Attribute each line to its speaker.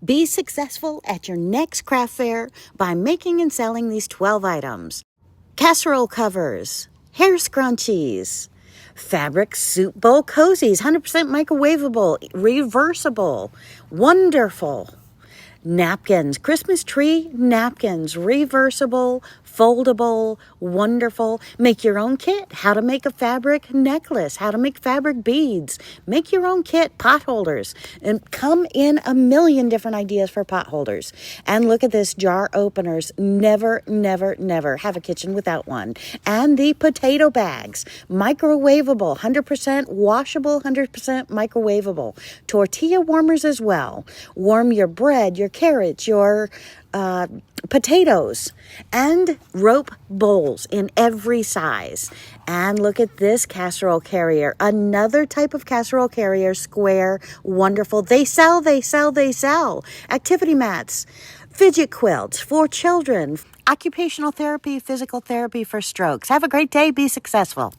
Speaker 1: Be successful at your next craft fair by making and selling these 12 items. Casserole covers, hair scrunchies, fabric soup bowl cozies, 100% microwavable, reversible, wonderful. Napkins, Christmas tree napkins, reversible, foldable, wonderful. Make your own kit, how to make a fabric necklace, how to make fabric beads. Make your own kit, pot holders, and come in a million different ideas for pot holders. And look at this, jar openers. Never, never, never have a kitchen without one. And the potato bags, microwavable, 100% washable, 100% microwavable. Tortilla warmers as well. Warm your bread, your carrots, your potatoes, and rope bowls in every size. And look at this casserole carrier, another type of casserole carrier, square, wonderful. They sell. Activity mats, fidget quilts for children, occupational therapy, physical therapy for strokes. Have a great day. Be successful.